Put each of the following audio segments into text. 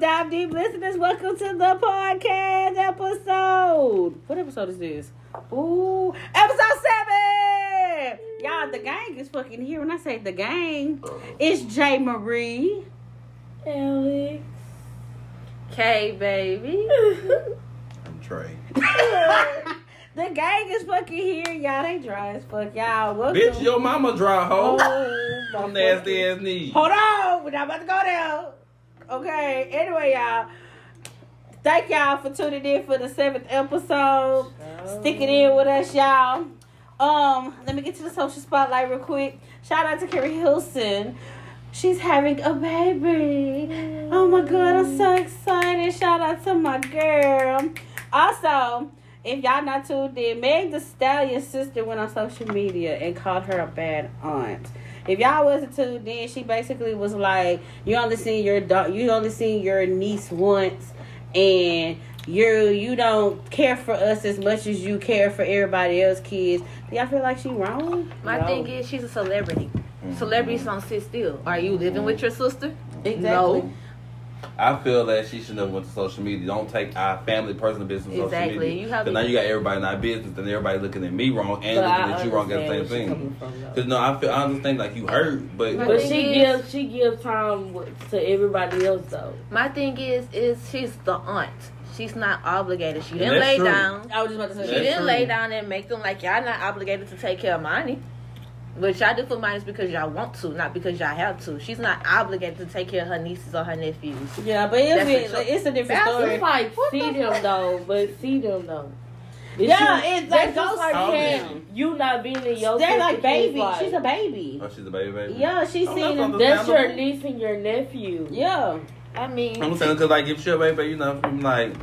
Dive Deep listeners? Welcome to the podcast episode. What episode is this? Ooh, episode 7. Y'all, the gang is fucking here. When I say the gang, it's J. Marie, Alex, K, baby. I'm Trey. The gang is fucking here. Y'all, they dry as fuck. Y'all, welcome. Bitch, your mama dry hoe. Oh, I'm nasty ass knees. Hold on, we're not about to go there. Okay, anyway, y'all. Thank y'all for tuning in for the 7th episode. Stick it in with us, y'all. Let me get to the social spotlight real quick. Shout out to Carrie Hilson. She's having a baby. Oh my god, I'm so excited. Shout out to my girl. Also, if y'all not tuned in, Meg Thee Stallion's sister went on social media and called her a bad aunt. If y'all wasn't tuned in, she basically was like, you only seen your niece once, and you don't care for us as much as you care for everybody else's kids. Do y'all feel like she wrong? My thing is, she's a celebrity. Celebrities don't sit still. Are you living with your sister? Exactly. No. I feel that she should have went to social media. Don't take our family personal business to social media. Because now you got everybody in our business and everybody looking at me wrong and looking at you wrong at the same thing. Because I understand like you hurt, but she gives time to everybody else though. My thing is she's the aunt. She's not obligated. She didn't That's lay true. down. I was just about to say She that. didn't lay down and make them like y'all not obligated to take care of money. But y'all do for mine because y'all want to, not because y'all have to. She's not obligated to take care of her nieces or her nephews. Yeah, but it's a different story. It's like see them though. Yeah, it's like that's just like saying you not being in your they're like sister's baby. life. She's a baby. oh, she's a baby. Yeah, she's seen them. That's your niece and your nephew. Yeah. I mean, I'm saying because like if she's a baby, you know, I'm like.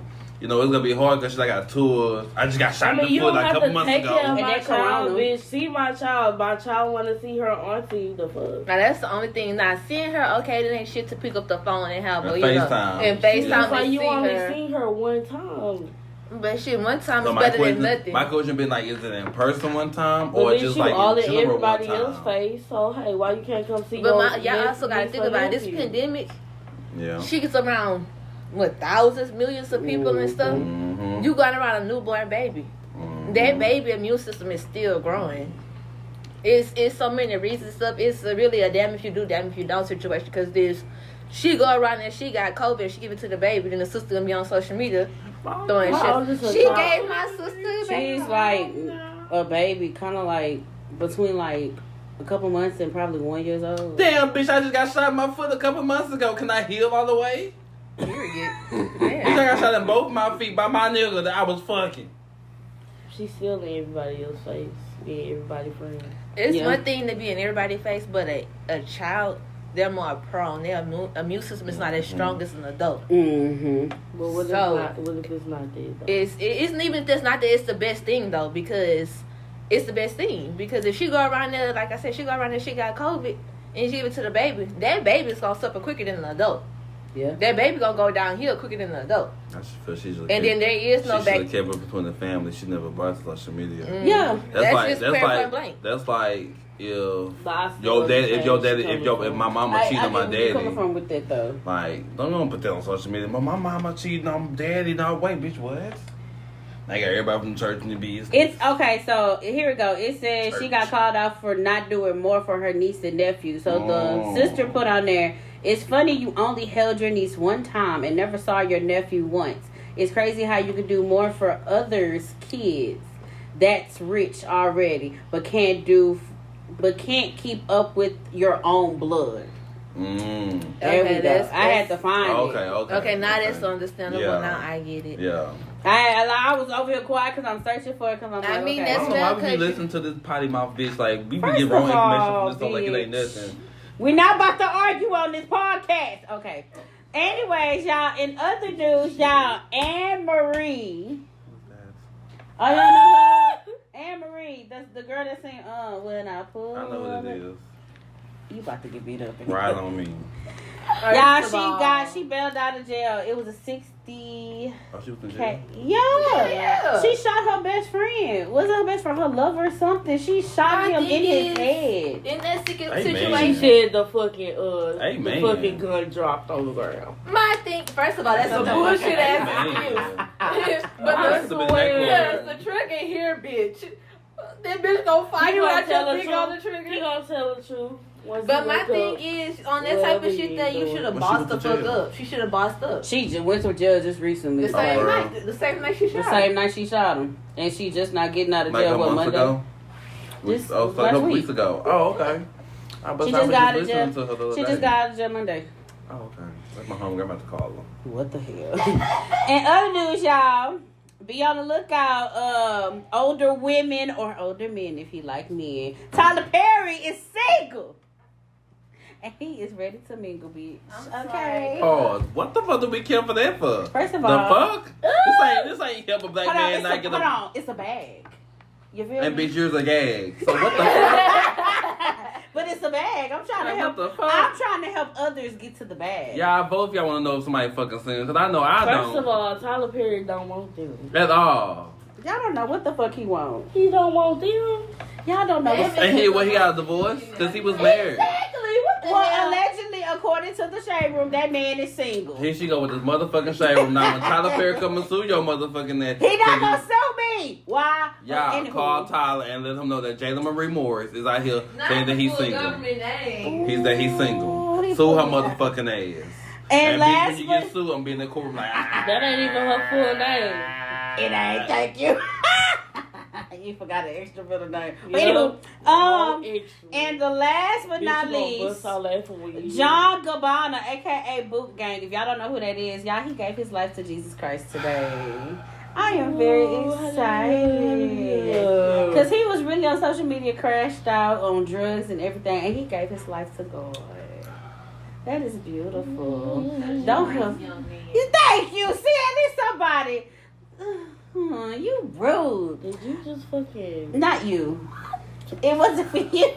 You know, it's going to be hard because I got tours. I just got shot in the foot like a couple months ago. You don't have to take care of my And child, corona. bitch. See my child. My child want to see her auntie. The fuck? now that's the only thing. Now seeing her, okay, that ain't shit to pick up the phone and have her, And you know, FaceTime. and It's FaceTime like and you see only her. seen her one time. But shit, one time So is my better question, than nothing. my question been like, is it in person one time But or then just you like all in in general everybody one time? else's face. So hey, why you can't come see But your y'all also got to think about it. This pandemic, Yeah. she gets around thousands, millions of people and stuff. Mm-hmm. You got around a newborn baby. Mm-hmm. That baby immune system is still growing. It's so many reasons stuff. It's really a damn if you do, damn if you don't situation. Because she go around and she got COVID, she give it to the baby, then the sister gonna be on social media throwing shit. She gave my sister. She's like a baby, kind of like between like a couple months and probably 1 year old. Damn, bitch, I just got shot in my foot a couple months ago. Can I heal all the way? Period. Bitch, I got shot in both my feet by my nigga that I was fucking. She's still in everybody else's face, being everybody's friend. It's Yeah. one thing to be in everybody's face, but a child, they're more prone. Their immune system is not as strong as an adult. Mm-hmm. But what if it's not there though? It isn't even if that's not that it's the best thing though, because it's the best thing. Because if she go around there, like I said, she got COVID and she give it to the baby, that baby's gonna suffer quicker than an adult. Yeah. That baby gonna go downhill quicker than an adult. I just feel she should And then there is no she should have kept it between the family. She never brought it to social media. Yeah. That's just point blank. That's like if But I still if my mama cheated on my I get where you're coming daddy. from with that though. Like, don't put that on social media. But my mama cheating on daddy. No, wait, bitch, what? I got everybody from church and the bees. It's okay. So here we go. It says she got called out for not doing more for her niece and nephew. So the sister put on there, it's funny you only held your niece one time and never saw your nephew once. It's crazy how you can do more for others' kids that's rich already, but can't keep up with your own blood. Mm. There we go. that's- I had to find it. Okay, now that's understandable. Yeah. Now I get it. Yeah. I was over here quiet because I'm searching for it because I'm like, okay. I that's don't know why we be because listening to this potty mouth bitch. Like, we be First getting wrong of information all, from this stuff like it ain't bitch. nothing. We're not about to argue on this podcast. Okay. Anyways, y'all, in other news, y'all, Anne-Marie. Oh, y'all know her? Anne-Marie. That's the girl that sang, when I pull I know what it is. You about to get beat up. Right on me. Y'all, she bailed out of jail. It was a 60. Oh, she was in jail? Yeah. She shot her best friend. Was it her best friend? Her lover or something? She shot him in his head. In that situation. She said the fucking gun dropped on the ground. My thing, first of all, that's a bullshit ass excuse. But the trigger here, bitch. That bitch gonna fight you out your finger on the trigger. He gonna tell the truth. But my thing is, on that type of shit, that you should have bossed the fuck up. She should have bossed up. She just went to jail just recently. The same night she shot him. The same night she shot him. And she just not getting out of jail, what, Monday? Ago? Just a couple weeks ago. Oh, okay. She just got out of jail. She just got out of jail Monday. Oh, okay. That's my homegirl. I'm about to call her. What the hell? And other news, y'all. Be on the lookout. Older women or older men, if you like men. Tyler Perry is single. And he is ready to mingle, bitch. Okay. Oh, what the fuck do we care for that for? First of all, the fuck? This ain't help a black man not get a... Hold on, it's a bag. You feel and me? bitch, yours a gag. So what the fuck? But it's a bag. I'm trying to help. What the fuck? I'm trying to help others get to the bag. Y'all, both y'all want to know if somebody fucking singing, because I know I don't. First of all, Tyler Perry don't want them. At all. Y'all don't know what the fuck he want. He don't want them. Y'all don't know. And he got a divorce? Because he was married. Exactly. What the hell? Allegedly, according to the Shade Room, that man is single. Here she go with this motherfucking Shade Room. Now when Tyler Perry come and sue your motherfucking ass. He not gonna sue me. Why? Y'all call Tyler and let him know that Jayla Marie Morris is out here saying that he's single. He's single. Sue her motherfucking ass. And last bitch, when you get sued, I'm being in the courtroom like, that ain't even her full name. It ain't. Thank you. You forgot an extra middle name. Yeah. And the last but not least, John Gabbana, aka Boot Gang. If y'all don't know who that is, y'all, he gave his life to Jesus Christ today. I am very excited because he was really on social media, crashed out on drugs and everything, and he gave his life to God. That is beautiful. Don't help. Thank you. See, at least somebody. You rude. Did you just fucking... Not you. It wasn't for you.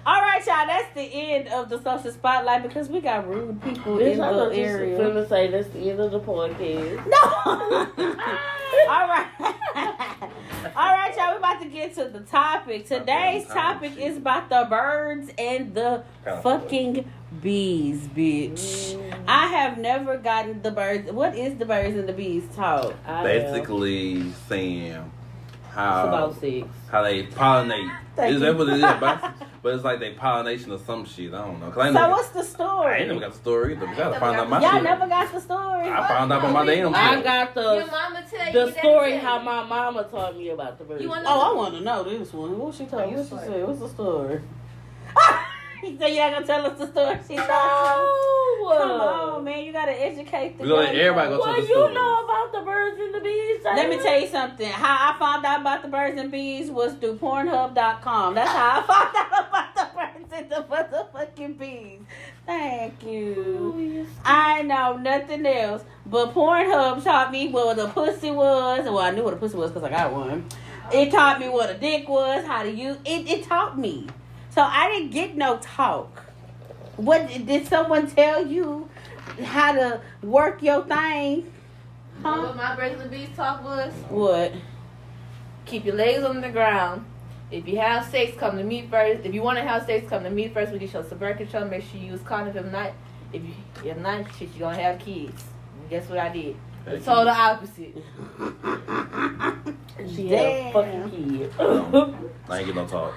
All right, y'all. That's the end of the social spotlight because we got rude people in the area. I'm gonna say that's the end of the podcast. No. All right. All right, y'all. We're about to get to the topic. Today's topic is about the birds and the fucking bees, bitch. I have never gotten the birds. What is the birds and the bees talk? Basically saying how it's about sex. How they pollinate. Is that what it is? But it's like they pollination or some shit. I don't know. So what's the story? I ain't never got the story either. Gotta find out my shit. Y'all never got the story. I found out about my damn shit. I got Your mama tell you the story how my mama taught me about the birds. I want to know this one. What she told you? What she said? What's the story? So you not gonna tell us the story? She told you. Come on, man. You gotta educate the. We gonna let everybody go tell the story. You know about the birds and the bees? Let me tell you something. How I found out about the birds and bees was through Pornhub.com. That's how I found out about the birds and the motherfucking bees. Thank you. I know nothing else, but Pornhub taught me what a pussy was. Well, I knew what a pussy was because I got one. It taught me what a dick was, how to use it. It taught me. So I didn't get no talk. What did someone tell you how to work your thing? Huh? What my birds and bees talk was? What? Keep your legs on the ground. If you have sex, come to me first. If you want to have sex, come to me first. We get your birth control. Make sure you use condom. If not, shit, you gonna have kids. And guess what I did? I told the opposite. She had a fucking kid. I ain't get no talk.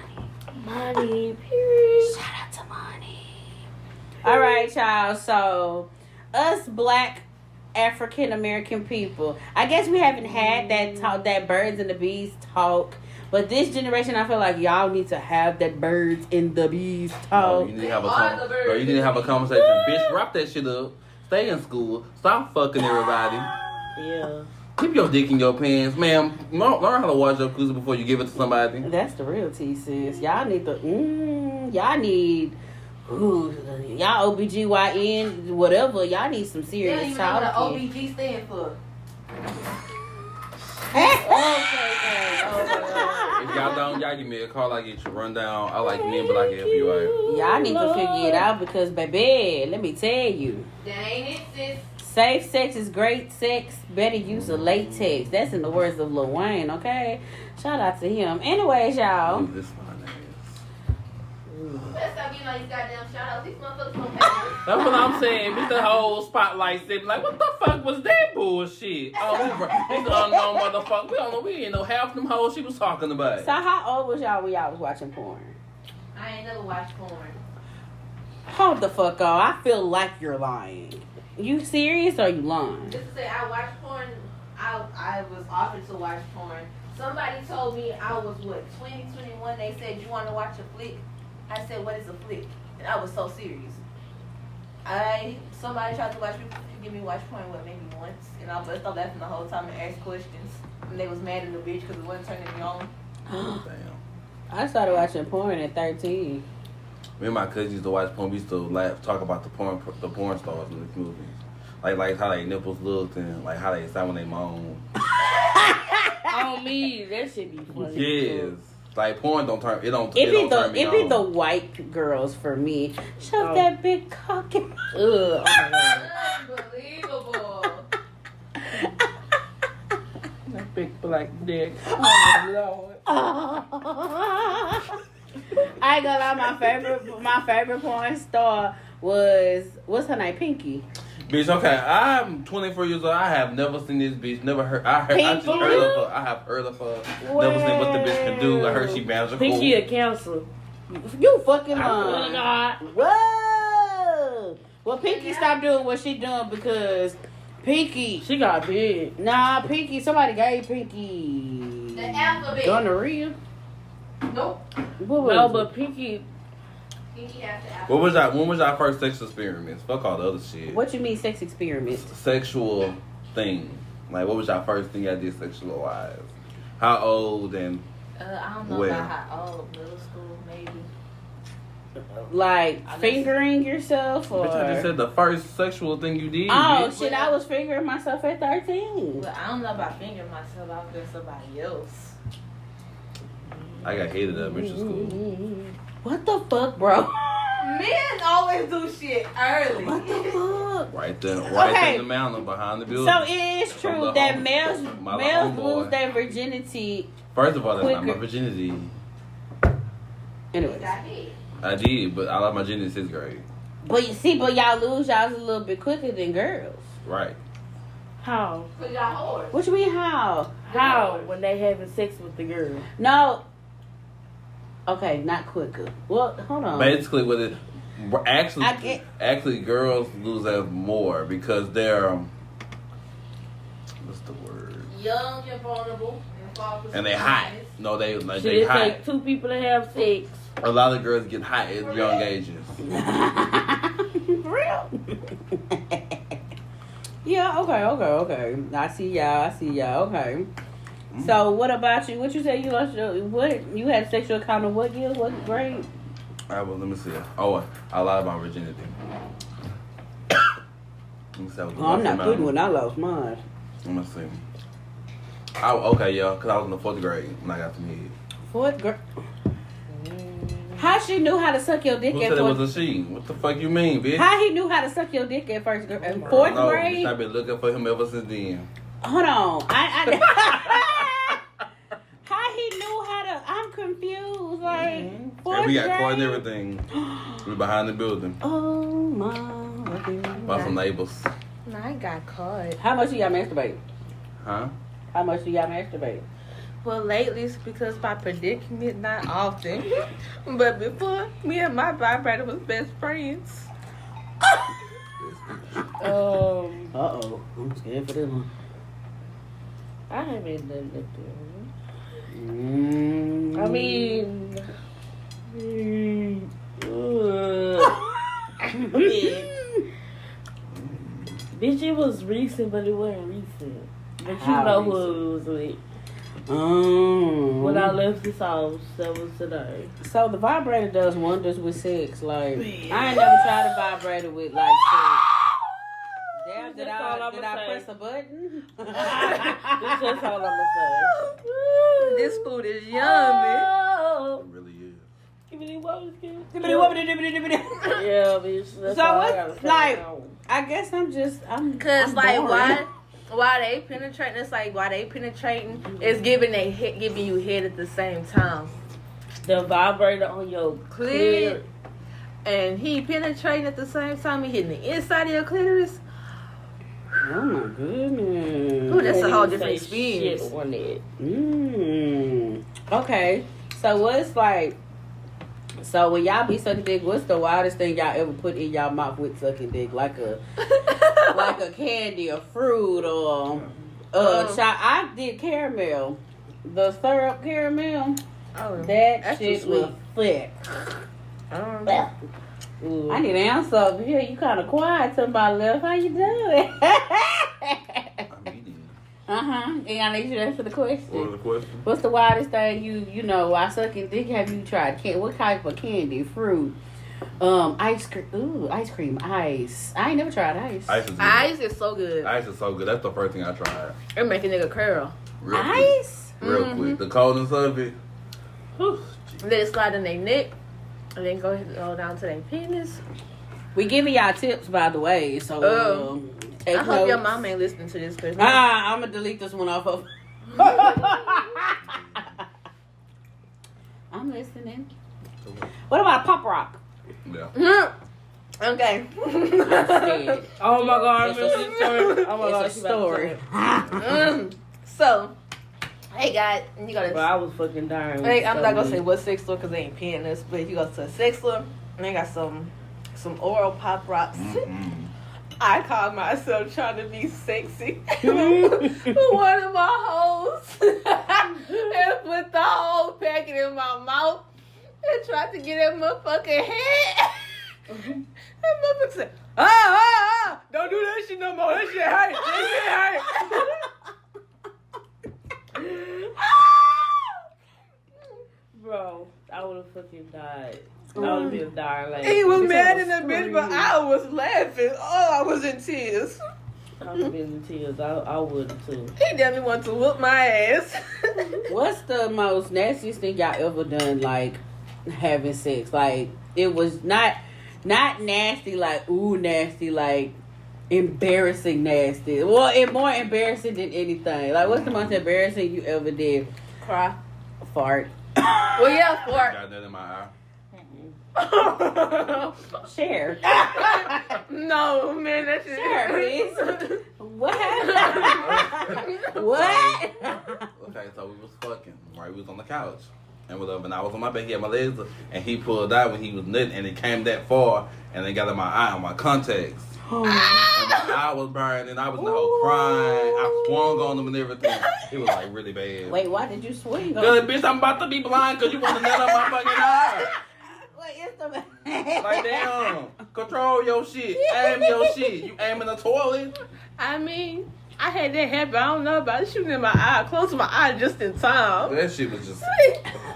Money, period. Shout out to Money. All right, y'all. So, us black African American people, I guess we haven't had that talk, that birds and the bees talk. But this generation, I feel like y'all need to have that birds and the bees talk. No, you need to have a conversation. Bitch, wrap that shit up. Stay in school. Stop fucking everybody. Yeah. Keep your dick in your pants, ma'am. Learn how to wash your pussy before you give it to somebody. That's the real tea, sis. Y'all need y'all OBGYN, whatever. Y'all need some serious talk. Yeah, you know what OBG stand for. If Y'all give me a call. I get you rundown. I like men, but I can help you out. Y'all need to figure it out because, baby, let me tell you. That ain't it, sis. Safe sex is great sex. Better use of latex. That's in the words of Lil Wayne, okay? Shout out to him. Anyways, y'all. Let's stop getting all these goddamn shout outs. These motherfuckers don't pay. That's what I'm saying. It's the whole spotlight sitting like, what the fuck was that bullshit? Oh, this unknown motherfucker. We don't know. We didn't know half them hoes she was talking about. So how old was y'all when y'all was watching porn? I ain't never watched porn. Hold the fuck on. I feel like you're lying. You serious or you lying? Just to say, I watched porn. I was offered to watch porn. Somebody told me I was, 20, 21. They said, you want to watch a flick? I said, what is a flick? And I was so serious. Somebody tried to give me watch porn, maybe once. And I bust up laughing the whole time and asked questions. And they was mad at the bitch because it wasn't turning me on. Damn. I started watching porn at 13. Me and my cousins used to watch porn. We used to talk about the porn stars in the movies. Like how they nipples looked and like how they sound when they moan. On me, that shit be funny. Yes. Like porn don't turn me on. It be the white girls for me. Shove that big cock in. Ugh. Unbelievable. That big black dick. Oh Lord. I ain't gonna lie, my favorite porn star was, what's her name? Pinky. Bitch, okay, I'm 24 years old. I have never seen this bitch. Never heard. I just heard of her. I have heard of her. Never seen what the bitch can do. I heard she magical. Pinky a counselor. You fucking lying. God. Whoa. Well, Pinky stopped doing what she doing because Pinky. She got big. Nah, Pinky. Somebody gave Pinky. The alphabet. Gonorrhea. Nope. No, but Pinky. Pinky has the alphabet. When was our first sex experiments? Fuck all the other shit. What you mean sex experiments? Sexual thing. Like, what was your first thing y'all did sexual wise? How old and I don't know where? about how old. Middle school, maybe. Like fingering yourself, or? Bitch, I just said the first sexual thing you did. Oh bitch. shit! I was fingering myself at 13. Well, I don't know about fingering myself. I was with somebody else. I got hated at middle school. What the fuck, bro? Men always do shit early. What the fuck? Right there in the mountain behind the building. So it is true that males lose their virginity. First of all, that's not my virginity. Anyways. I did, but I lost my virginity in 6th grade. But you see, y'all lose y'all's a little bit quicker than girls. Right. How? Cause y'all whores. What you mean how? How? When they having sex with the girl. No. Okay, not quicker. Well, hold on. Basically, with it, actually, girls lose that more because they're what's the word? Young and vulnerable, and they hot. No, they Should they it hot. take 2 people to have sex? A lot of girls get hot at young ages. Real? Yeah. Okay. I see y'all. Okay. Mm-hmm. So what about you? What you say you lost you had sexual encounter what year? What grade? Let me see. Oh, I lied about virginity. I'm not good when I lost mine. Let me see. Okay, yeah, because I was in the 4th grade when I got some head. 4th grade? How she knew how to suck your dick Who at said 4th? It was a she? What the fuck you mean, bitch? How he knew how to suck your dick at 4th grade? Bitch, I've been looking for him ever since then. Hold on. How he knew how to? I'm confused. Like, and we got caught and everything. We behind the building. Oh my. By some neighbors. No, I got caught. How much do y'all masturbate? Huh? How much do y'all masturbate? Well, lately it's because my predicament not often. But before, me and my vibrator was best friends. Uh-oh. I'm scared for this one. I haven't done that. I mean, bitch, it was recent, but it wasn't recent. But you know who it was with. When I left this house, that was today. So the vibrator does wonders with sex. Like, I ain't never tried a vibrator with like sex. Damn, did I press a button? That's just all I'm gonna say. This food is yummy. Oh. It really is. Give me what was good. Yeah, bitch. So what's like? I guess I'm Cause I'm like bored. why they penetrating? It's like why they penetrating is giving you head at the same time. The vibrator on your clear. And he penetrating at the same time. He hitting the inside of your clitoris. Oh my goodness. Ooh, that's a whole different experience. Okay. So what's like? So when y'all be sucking dick, what's the wildest thing y'all ever put in y'all mouth with sucking dick? Like a candy, a fruit, or I did caramel, the syrup caramel. Oh, that shit was thick. Ooh. I need an answer over here. You kind of quiet to my left. How you doing? And I need you to answer the question. What was the question? What's the wildest thing you know? While sucking dick, have you tried? What type of candy, fruit, ice cream? Ooh, ice cream, ice. I ain't never tried ice. Ice is so good. Ice is so good. That's the first thing I tried. It make a nigga curl. Ice? Real quick. The coldness of it. Let it slide in their neck. And then go down to their penis. We giving y'all tips, by the way. So take I hope notes. your mom ain't listening to this. Cause I'm gonna delete this one off of. I'm listening. What about Pop Rock? Yeah. Okay. Oh my God! It's a story. So, hey guys, you gotta. Bro, I was fucking dying. Hey, I'm not gonna say what sex store because they ain't paying us, but if you go to a sex store and they got some oral Pop Rocks. I called myself trying to be sexy. One of my hoes and put the whole packet in my mouth and tried to get in my fucking head. And motherfucker said, don't do that shit no more. That shit hurt. Bro, I would have fucking died. I would have been dying. Like, He was mad in the bitch, but I was laughing. Oh, I was in tears. I would have been in tears. I would too. He definitely wanted to whoop my ass. What's the most nastiest thing y'all ever done, like, having sex? Like, it was not nasty, like, ooh, nasty, like, embarrassing nasty. Well, it's more embarrassing than anything. Like, what's the most embarrassing you ever did? Cry. Fart. Well, yeah, fart. Got that in my eye. Share. No, man, that shit. Share, please. What happened? What? Okay, so we was fucking. Right, we was on the couch. And whatever, and I was on my back, he had my legs up, and he pulled out when he was nutting, and it came that far, and it got in my eye on my contacts. And my eye was burning, and I was in the whole crying. I swung on them and everything. It was like really bad. Wait, why did you swing on? Good bitch, I'm about to be blind because you want to nut on my fucking eye. Wait, it's the Like damn, control your shit, aim your shit. You aim in the toilet. I mean, I had that happen. I don't know about it. Shooting in my eye. I closed my eye just in time. That shit was just,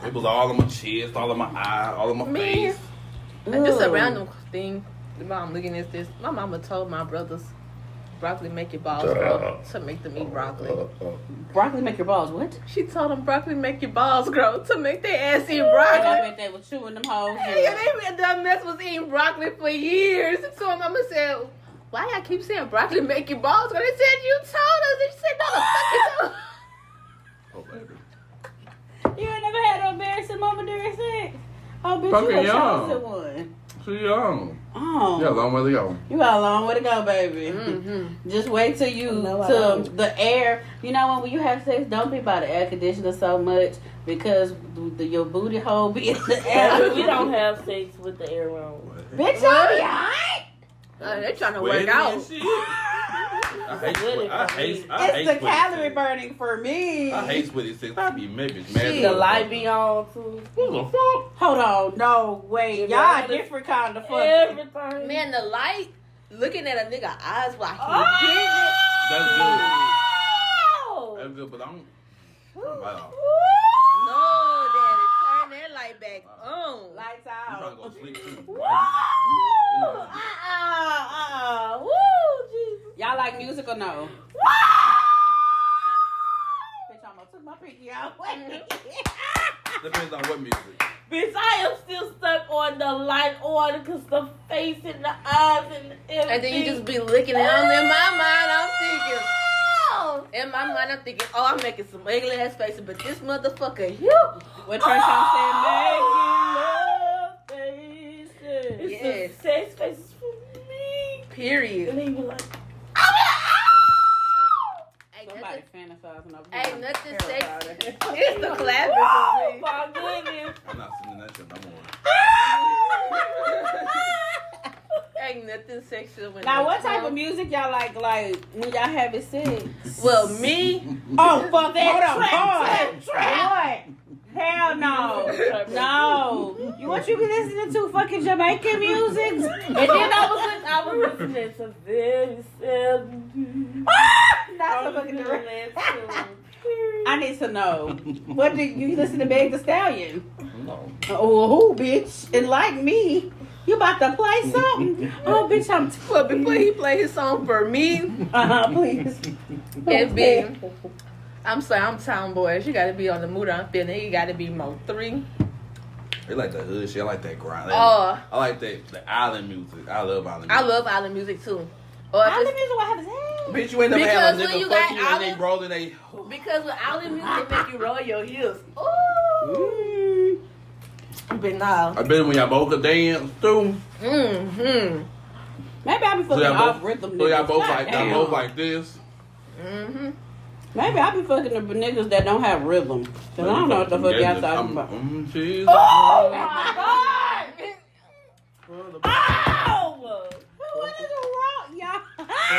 it was all on my chest, all on my eye, all on my face. Just a random thing. I'm looking at this. My mama told my brothers, broccoli make your balls grow, to make them eat broccoli. Broccoli make your balls what? She told them broccoli make your balls grow, to make their ass eat broccoli. I bet they were chewing them hoes. Yeah, they dumb mess was eating broccoli for years. So my mama said, why y'all keep saying broccoli make your balls grow? They said, you told us. And she said, no, the fuck you told. Oh, baby. You ain't never had an embarrassing moment during sex? Oh, bitch, Fucking you a young. chosen one. Too young. Oh. You got a long way to go. You got a long way to go, baby. Mm-hmm. Just wait till you the air. You know when you have sex, don't be by the air conditioner so much because your booty hole be in the air. We don't have sex with the air on. Bitch, y'all be hot. They're trying to work out. I hate It's the calorie burning for me. I hate sweaty sex. I be maybe mad. The light be on too. What the fuck? Hold on, no, wait. Y'all a different kind of fucking. Everything. Man, the light, looking at a nigga eyes while he That's good. Oh. That's good, but I'm wow. No, daddy, turn that light back on. Lights I'm out. trying to go sleep too. Woo, Jesus. Y'all like music or no? Bitch, I almost took my pinky out. Depends on what music. Bitch, I am still stuck on the light order because the face and the eyes and everything. And then you just be looking at them. In my mind, I'm thinking, oh, I'm making some ugly ass faces, but this motherfucker, What Trishawn said, making love faces. It's the sex faces for me. Period. And then you be like, Somebody fantasizing over here. Ain't nothing sexy. It. It's the clapping for oh me. my goodness. I'm not sitting in that shit no more. Ain't nothing sexual when Now, what type of music y'all like when y'all having sex? Well, me. Oh, fuck that. Boy. Hell no. No. What you be listening to? Fucking Jamaican music? And then I was listening to very 70s. Not so fucking direct. I need to know. What did you listen to Meg Thee Stallion? No. Oh, who, bitch? And like me, you about to play something? Oh, bitch, I'm. Well, before he play his song for me, Please. and B, I'm sorry, I'm tomboy. You gotta be on the mood I'm feeling. You gotta be more 3. They like the hood shit. I like that grind. Oh. I like the island music. I love island I music. love island music too. Or if Island it's- music, what happens? Bitch, you ain't never Because had a when nigga you fuck got you and they island- rolling they... Because with island music, it make you roll your heels. Ooh. But nah. I bet when y'all both could dance too. Mm-hmm. Maybe I be fucking off rhythm niggas. So y'all both Goddamn. like this. Mm-hmm. Maybe I be fucking the niggas that don't have rhythm. Cause I don't know what the fuck y'all talking about. Jesus. Oh my God! Oh! What is wrong, y'all?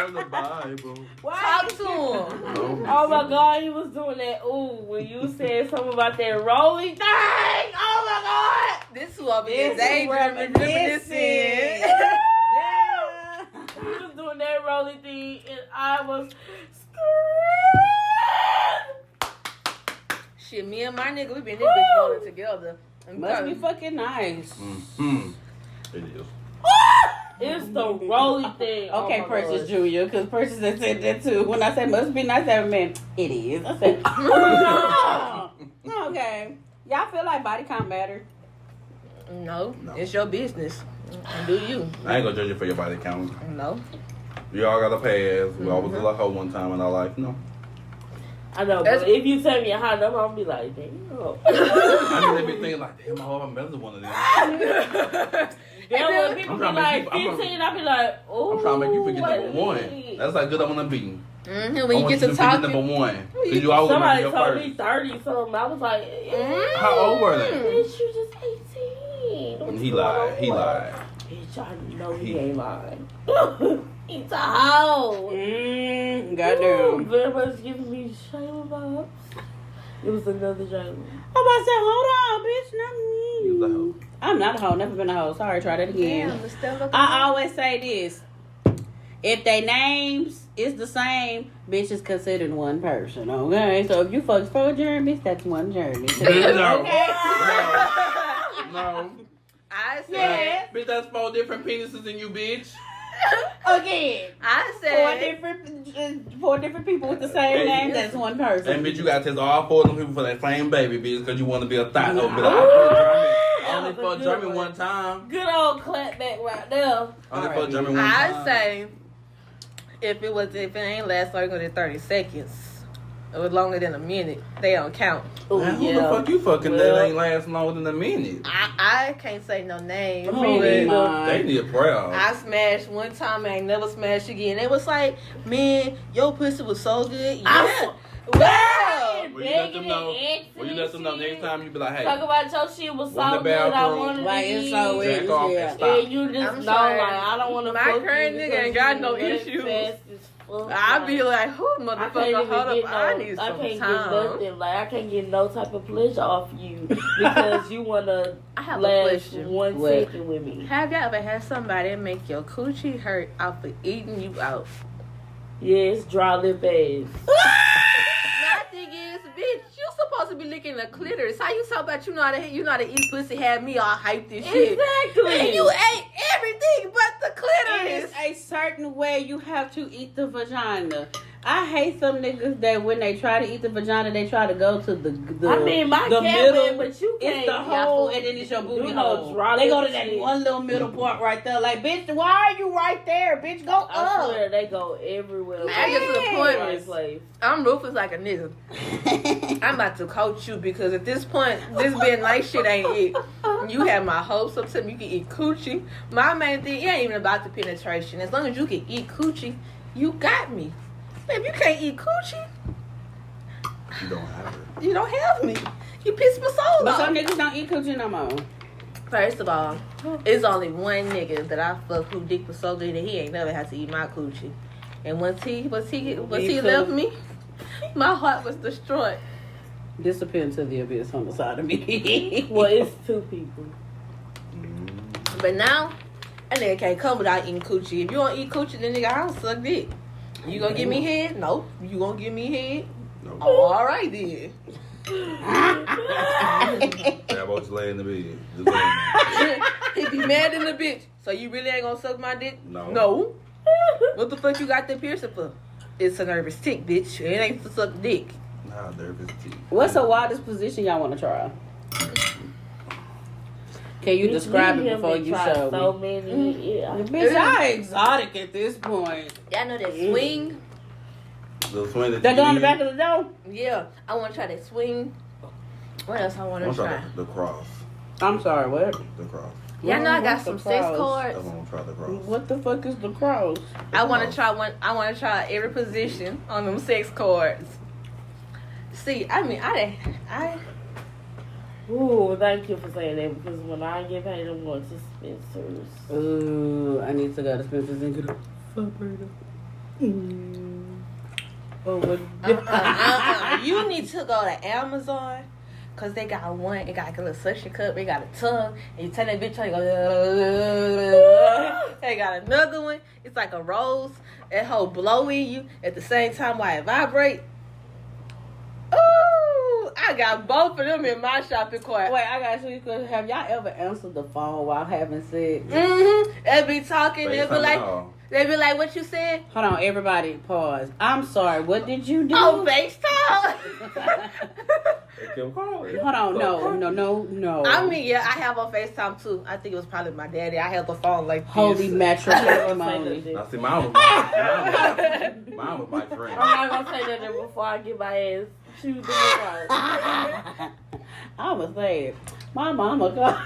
From the Bible. Talk to him. Oh my God, he was doing that. Ooh, when you said something about that rolling thing. Oh my God! This is what we This is is reminiscing. Yeah. He was doing that rolling thing, and I was screaming. Shit, me and my nigga, we been in this bitch rolling together. Must be fucking nice. Mm-hmm. It is. It's the rolling thing. Okay, Oh my Precious God. Jr., because Precious had said that too. When I said must be nice to have a man, it is. I said, oh, okay. Y'all feel like body count matter? No, it's your business. And do you? I ain't gonna judge you for your body count. No. We all got a pass. We all was a hoe one time in our life. No. I know, but if you tell me a high number, I'll be like, damn. I mean, they be thinking like, damn, I hope I'm better than one of them. Then when people be like 15, I'll be like, oh. I'm trying to make you forget number one. That's how good I'm gonna be. Mm-hmm. When you get to talking. Number one. Cause you always Somebody remember told your me first. 30 something. I was like, How old were they? bitch, you just 18. He lied. He lied. Bitch, I know he ain't lying. He's a hoe. Goddamn. Very much giving me Shayla vibes. It was another Shayla. I'm about to say, hold on, bitch, not You was a me. hoe. I'm not a hoe, never been a hoe. Sorry, try that again. Damn, Estelle, I always say this. If they names is the same, bitch is considered one person, okay? So if you fuck 4 Jeremys, that's one Jeremy. No. Okay? No. I said, Yeah. Bitch, that's 4 different penises in you, bitch. Again. I 4 said, different people with the same name, that's one person. And bitch, you gotta test all 4 of them people for that same baby, bitch, because you want to be a thought. No, but I only fucked Jeremy one time. Good old clapback right there. Only fucked Jeremy one time. I say, if it ain't last longer than 30 seconds, or longer than a minute, they don't count. Oh, Man, who the fuck you fucking that ain't last longer than a minute? I can't say no name. They need prayer. I smashed one time and I ain't never smashed again. It was like, man, your pussy was so good. Yeah. Well, Will you let them know? Will you let them know next time you be like, hey, Talk about your shit was Go in so the good. I bathroom. wanted Like, to it's eat. so weird. jack off Yeah. and stop. And you just I'm know, sorry. like, I don't want to My fuck current you nigga because ain't got you no nut issues. fast as fuck. I be like, who I can't motherfucker, even hold get up, I need no, I some can't get time. nothing. Like, I can't get no type of pleasure off you because you want to I have a last question. 1 What? second with me. Have y'all ever had somebody make your coochie hurt off of eating you out? Yes, dry lip ass. My thing is, bitch, you supposed supposed to be licking the clitoris. How you talk about you know how to eat pussy? Had me all hyped and shit. Exactly. And you ate everything but the clitoris. It's a certain way you have to eat the vagina. I hate some niggas that when they try to eat the vagina, they try to go to the middle, but you can't. It's the hole, and then it's your booty hole. They go to that one little middle part right there. Like, bitch, why are you right there? Bitch, go up. I swear, they go everywhere. I get to the point, I'm ruthless like a nigga. I'm about to coach you because at this point, this being nice shit ain't it. You have my hopes up to me. You can eat coochie. My main thing, it ain't even about the penetration. As long as you can eat coochie, you got me. If you can't eat coochie, you don't have it. You don't have me. You piss my soul off. But some niggas don't eat coochie no more. First of all, it's only one nigga that I fuck who dick was so good that he ain't never had to eat my coochie. And once he left me, my heart was destroyed. Disappear to the abyss on the side of me. Well, it's two people. But now, a nigga can't come without eating coochie. If you don't eat coochie, then nigga, I don't suck dick. You gonna give me head? No. You gonna give me head? No. Oh, all right then. How about you lay in the bed? He be mad in the bitch. So you really ain't gonna suck my dick? No. No. What the fuck you got that piercing for? It's a nervous tick, bitch. It ain't to suck dick. Nah, nervous tick. What's the wildest position y'all want to try? Can you describe it before you show so me? Many, yeah. Bitch, y'all exotic at this point. Y'all know that swing? The swing that they go on the back of the door? Yeah. I want to try that swing. What else I want to try? The cross. I'm sorry, what? The cross. Y'all know I got some sex cards. I want to try the cross. What the fuck is the cross? I want to try one. I want to try every position on them sex cards. See, I mean, I Ooh, thank you for saying that because when I get paid, I'm going to Spencer's. Ooh, I need to go to Spencer's and get a vibrator. Oh, you need to go to Amazon because they got one. It got like a little suction cup. They got a tongue. And you turn that bitch on, you go. They got another one. It's like a rose. That whole blow in you at the same time while it vibrate. Ooh, I got both of them in my shopping cart. Wait, I got you. Have y'all ever answered the phone while having sex? Mm-hmm. They be talking. They be like, what you said? Hold on, everybody, pause. I'm sorry. What did you do? Oh, FaceTime. Hold on, no. I mean, yeah, I have on FaceTime too. I think it was probably my daddy. I held the phone like this. Holy matrimony. I see, mine was my friend. I'm not gonna say that before I get my ass chewed in the I was saying, my mama called.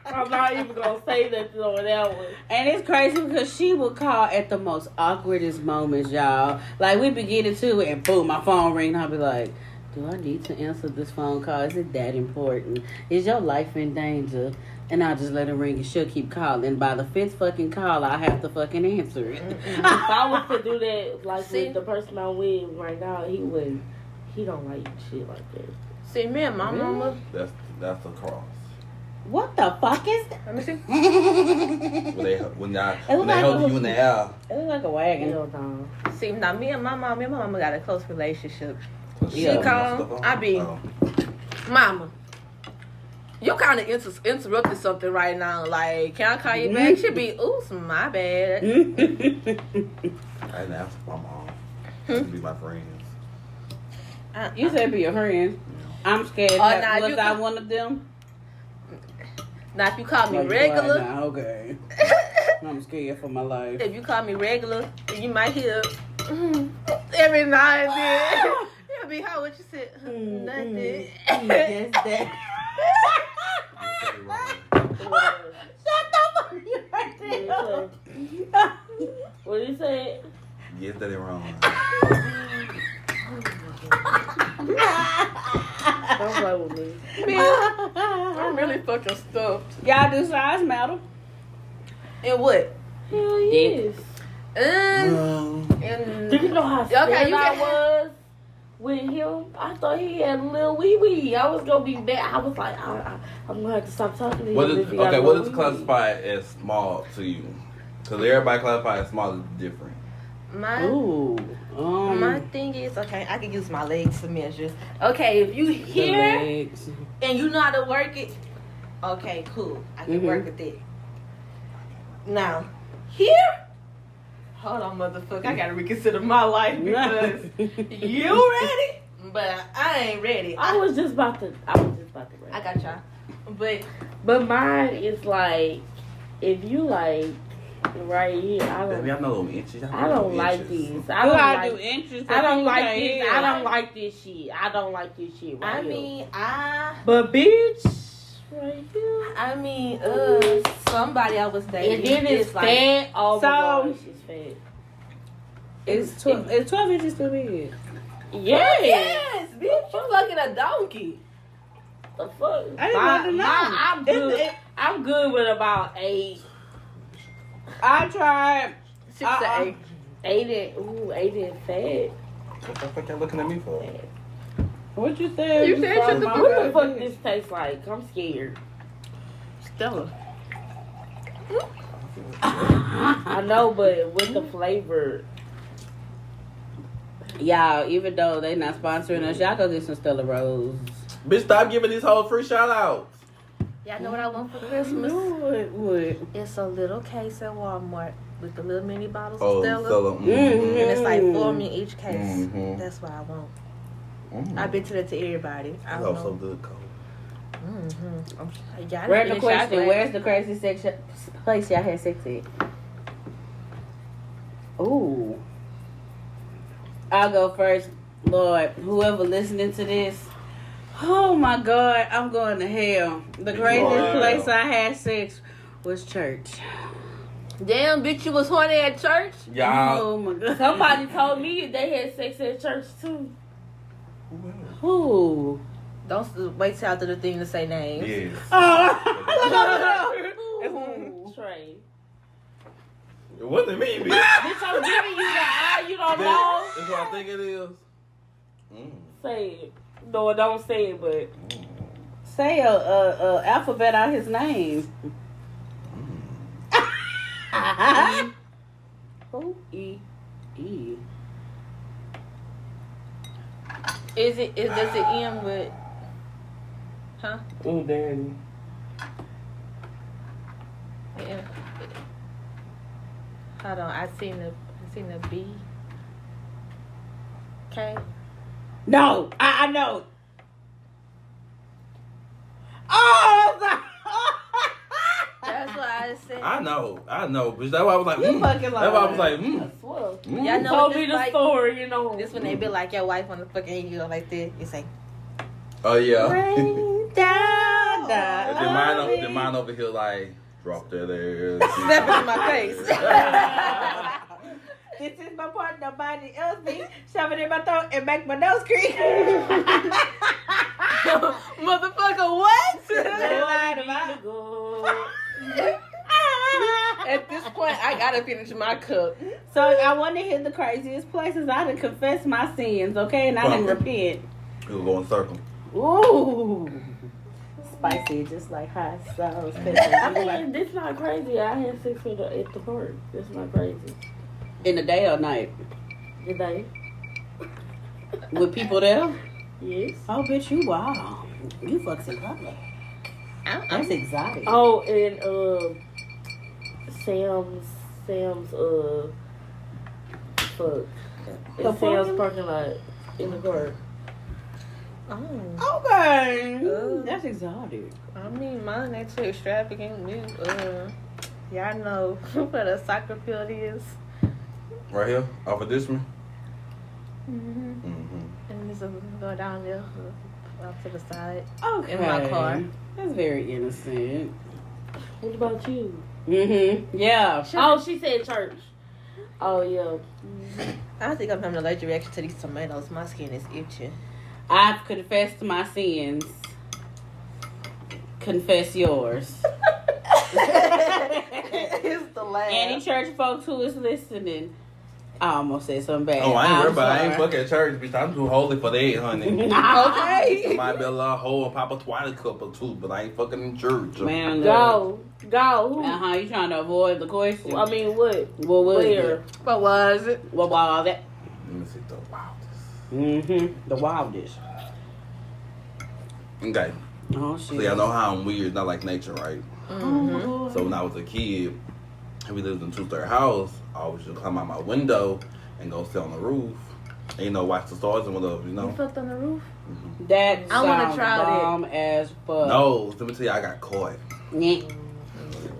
I'm not even gonna say that on that one. And it's crazy because she would call at the most awkwardest moments, y'all. Like, we be getting to it and boom, my phone ring and I'll be like, do I need to answer this phone call? Is it that important? Is your life in danger? And I'll just let it ring and she'll keep calling. By the fifth fucking call, I have to fucking answer it. If I was to do that, like with the person I'm with right now, he don't like shit like that. See, me and my mama. That's the cross. What the fuck is that? Let me see. when they hold you in the air. It looks like a wagon. No. See, now me and my mama got a close relationship. She Yeah. come, I be, mama, you kind of interrupted something right now. Like, can I call you back? She be, oops, my bad. I didn't ask my mom. To be my friends. You said be your friend. I'm scared. Was I one of them? Now, if you call me regular. Right now, okay. I'm scared for my life. If you call me regular, you might hear every now and then. It'll be how what you said. Nothing. Yes, that. Shut the fuck you right there. What did you say? Yes, that ain't wrong. Don't play with me. Man, I'm really fucking stuffed. Y'all do size matter? And what? Hell yes. Do you know how scared I was with him? I thought he had a little wee wee. I was gonna be bad. I was like, I'm gonna have to stop talking to him. What is classified as small to you? Because everybody classified as small is different. My thing is, okay, I can use my legs to measure. Okay, if you here and you know how to work it, okay, cool. I can work with it. Now, here, hold on, motherfucker. I gotta reconsider my life because you ready, but I ain't ready. I was just about to ready. I got y'all. But mine is like, if you like, right here, I don't like these. I don't like this shit. I don't like this shit right here. But bitch, right here. I mean, somebody I was dating. And then it's fat. Oh my gosh, it's fat. It's 12 inches too big. Yes, bitch, you fucking a donkey. The fuck? I didn't want to know. I'm good with about 8. I tried 6 to 8. 8 and fat. What the fuck y'all looking at me for? What you said? You said shut the fuck What the up. fuck this tastes like? I'm scared. Stella. I know, but with the flavor. Y'all, even though they not sponsoring us, y'all go get some Stella Rose. Bitch, stop giving these whole free shout outs. Y'all know what I want for Christmas? What? It's a little case at Walmart with the little mini bottles Oh, of Stella. Stella. And it's like 4 in each case. Mm-hmm. That's what I want. I've been to that to everybody. I It's don't also know. good, Cole. Random question: where's the craziest place y'all had sex at? Ooh, I'll go first. Lord, whoever listening to this, oh my God, I'm going to hell. The craziest place I had sex was church. Damn, bitch, you was horny at church? Y'all. Oh my God. Somebody told me they had sex at church too. Who? Don't wait till after the thing to say names. Yes. Ooh, Trey. It wasn't me, bitch. Bitch, I'm giving you the eye. You don't know. That's what I think it is. Say it. No, don't say it, but Say a alphabet out his name. Who? E. Does it end with, huh? oh, daddy. Yeah. Hold on, I seen the B. Okay. No, I know. Oh, That's what I said. I know, bitch. That's why I was like, you fucking That's why I was like, Well, Y'all know told what me this the like? story, you know. This when they be like your wife on the fucking you go like this. It's like Oh yeah. rain down, And then mine over here like drop that ass. snapping in my face. This is my part, nobody else be shoving in my throat and make my nose creak. Motherfucker, what? At this point, I gotta finish my cup. So I want to hit the craziest places. I done confessed my sins, okay, and I didn't repent. It'll go in circle. Ooh, spicy, just like hot sauce. I mean, this not crazy. I had sex with her at the park. That's not crazy. In the day or night? The day. With people there? Yes. Oh, bitch, you wow. You fucks in public. That's exotic. Oh, and Sam's fuck. In Sam's parking lot in the car. Oh. Okay. That's exotic. I mean, mine ain't too extravagant. Y'all know what a soccer field is. Right here, off of this one. And this will go down there, off to the side. Okay. In my car. That's very innocent. What about you? Yeah. Oh, she said church. Oh, yeah. I think I'm having an allergic reaction to these tomatoes. My skin is itching. I've confessed my sins. Confess yours. It's the last. Any church folks who is listening, I almost said something bad. Oh, I ain't fucking at church, bitch. I'm too holy for that, honey. Okay. I might be a little hoe and pop a twilight cup or two, but I ain't fucking in church. Man, go. You trying to avoid the question? I mean, what? What was it? What was it? What was it? Let me see the wildest. The wildest. Okay. Oh shit. So y'all know how I'm weird, not like nature, right? Mm-hmm. So when I was a kid, and we lived in a 2-story house, I always just climb out my window and go sit on the roof. And, watch the stars and whatever, You fucked on the roof? Mm-hmm. That I want to try bomb as fuck. No, let me tell you, I got caught. Yeah.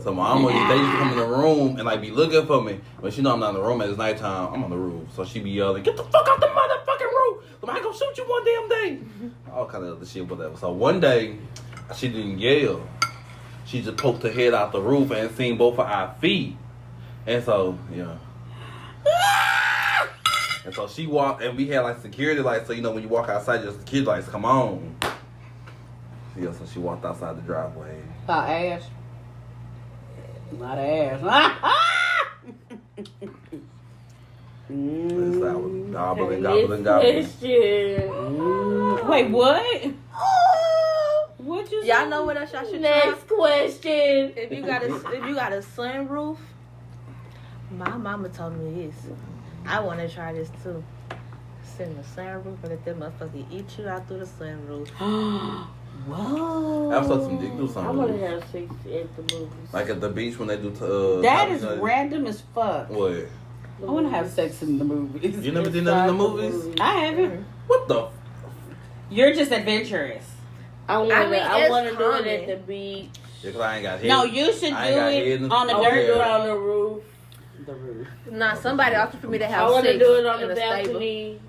So my mama, they used to come in the room and be looking for me. But she know I'm not in the room, it's nighttime, I'm on the roof. So she be yelling, "Get the fuck out the motherfucking roof! Somebody gonna shoot you one damn day." All kind of other shit, whatever. So one day, she didn't yell. She just poked her head out the roof and seen both of our feet. And so, yeah. And so she walked, and we had security lights. So when you walk outside, your security lights come on. Yeah, so she walked outside the driveway. Her ass. Not ass. This I was gobbling. Wait, what? What you? Y'all know what else y'all should Next try? question. If you got a sunroof, my mama told me this. I want to try this too. Sit in the sunroof and let that motherfucker eat you out through the sunroof. Whoa. I've saw some dick do I something. want to have sex at the movies. Like at the beach when they do. That is random as fuck. What? I want to have sex in the movies. You never did nothing in the movies? I haven't. What the? You're just adventurous. I want to do it at the beach. Yeah, 'cause I ain't got head. No, you should do it on the I want to do dirt it on the roof. The roof. Nah, somebody offered for me to have I want sex to do it on in the a stable. balcony.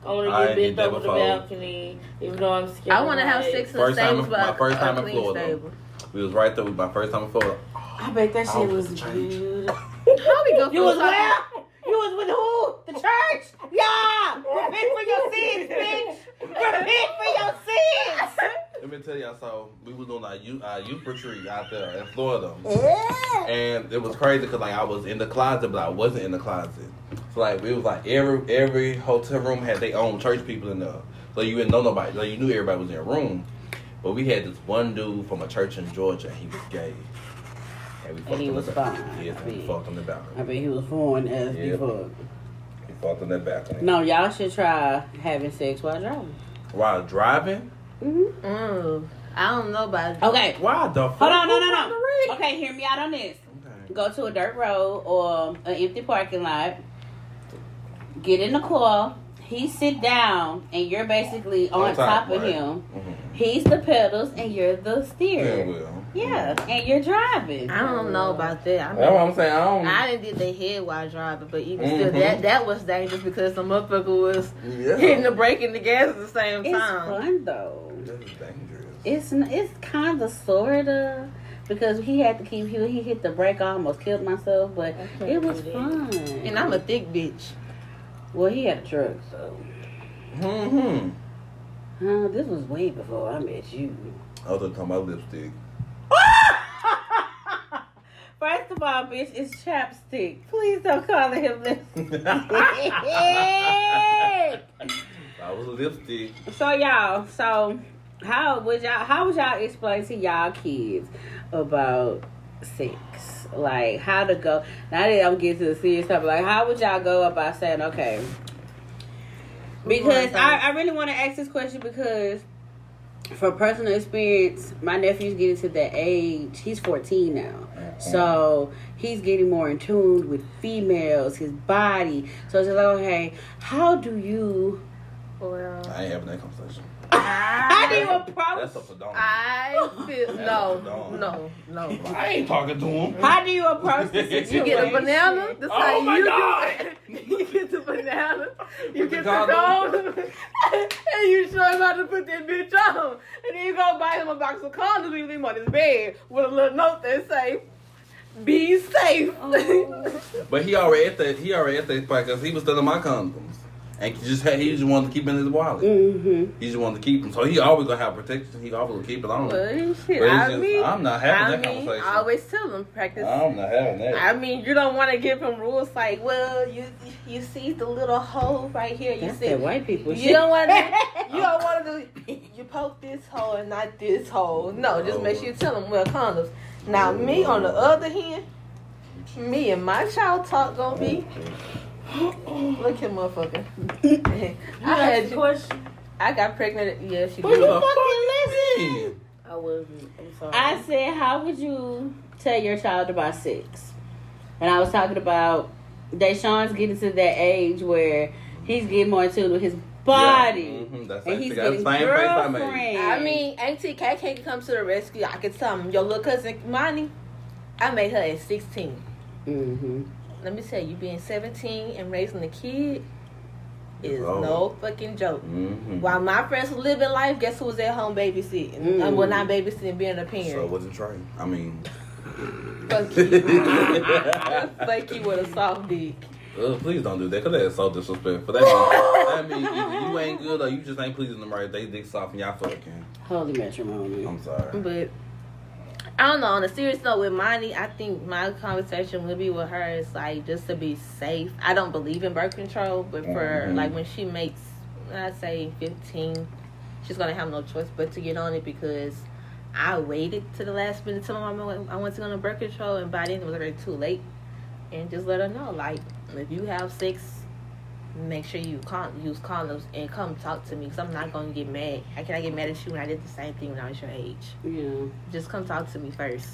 I want I to ain't get did bent that over the before. balcony, even though I'm scared. I want to have sex in a stable, but my first time in clean Florida. stable. We was right there with my first time in Florida. I bet that shit was good. How we go? You was where? You was with who? The church? Yeah! Repent for your sins, bitch! Repent for your sins! Let me tell y'all, so we was doing our youth retreat out there in Florida. And it was crazy because I was in the closet, but I wasn't in the closet. So it was every hotel room had their own church people in there. So you didn't know nobody. You knew everybody was in a room. But we had this one dude from a church in Georgia, and he was gay. And he was fine. Yes, he fucked on the balcony. I bet he was foreign as fuck. He fucked on that balcony. No, y'all should try having sex while driving. While driving? I don't know about it. Okay. Why the fuck? Hold on, no. Okay, hear me out on this. Okay. Go to a dirt road or an empty parking lot. Get in the car. He sit down, and you're basically on top of him. Mm-hmm. He's the pedals, and you're the steer. Yeah, and you're driving. I don't know about that. I mean, that's what I'm saying. I didn't get their head while driving, but even still, that was dangerous because the motherfucker was hitting the brake and the gas at the same time. It's fun though. That's dangerous. It's kind of sorta because he had to keep. He hit the brake. I almost killed myself, but it was fun. And I'm a thick bitch. Well, he had a truck, so. This was way before I met you. I was talking about lipstick. First of all, bitch, it's chapstick. Please don't call him lipstick. I was a lipstick. So y'all, how would y'all explain to y'all kids about sex? Like how to go? Now that I'm getting to the serious stuff, like how would y'all go about saying okay? Because I really want to ask this question because from personal experience, my nephew's getting to that age. He's 14 now. So he's getting more in tune with females, his body. So it's like, okay, how do you... Well, I ain't having that conversation. How do you approach... That's up to Dawn. I feel... No. I ain't talking to him. How do you approach the situation? You get a banana. That's how my you God. do it. You get the banana. You get the condom. And you show him how to put that bitch on. And then you go buy him a box of condoms and you leave him on his bed with a little note that say, "Be safe." Oh. But he already at that spot because he was stealing my condoms. And he just wanted to keep it in his wallet. Mm-hmm. He just wanted to keep him. So he always going to have protection. He always will keep it on. Well, shit, I'm not having that conversation. I always tell him practice. I'm not having that. I mean, you don't want to give him rules like, well, you see the little hole right here. You That's see that white people you shit. don't want to do. You poke this hole and not this hole. No, just make sure you tell him wear condoms. Now, me on the other hand, me and my child talk gonna be. Look here, motherfucker. I got pregnant. Yeah, she did. You fucking listen. I wasn't. I'm sorry. I said, how would you tell your child about sex? And I was talking about Deshaun's getting to that age where he's getting more in tune with his body. Yeah. Mm-hmm. That's and he's the getting same girlfriend. I mean, Auntie K can't come to the rescue. I can tell him, your little cousin Monty, I made her at 16. Mm-hmm. Let me tell you, being 17 and raising a kid is no fucking joke. Mm-hmm. While my friends were living life, guess who was at home babysitting? Mm-hmm. Well, not babysitting, being a parent. So it wasn't Trey. I mean... Fuck you. Fuck you with a soft dick. Please don't do that, because that's so disrespectful. That means either you ain't good or you just ain't pleasing them right. They dick soft and y'all fucking. Holy matrimony. I'm sorry. But... I don't know. On a serious note, with Monty, I think my conversation would be with her is like just to be safe. I don't believe in birth control, but for like when she makes, I'd say 15, she's gonna have no choice but to get on it because I waited to the last minute to tell my mom I want to go on birth control, and by then it was already too late. And just let her know, like, if you have sex, make sure you use condoms and come talk to me because I'm not going to get mad. I cannot get mad at you when I did the same thing when I was your age. Yeah. Just come talk to me first.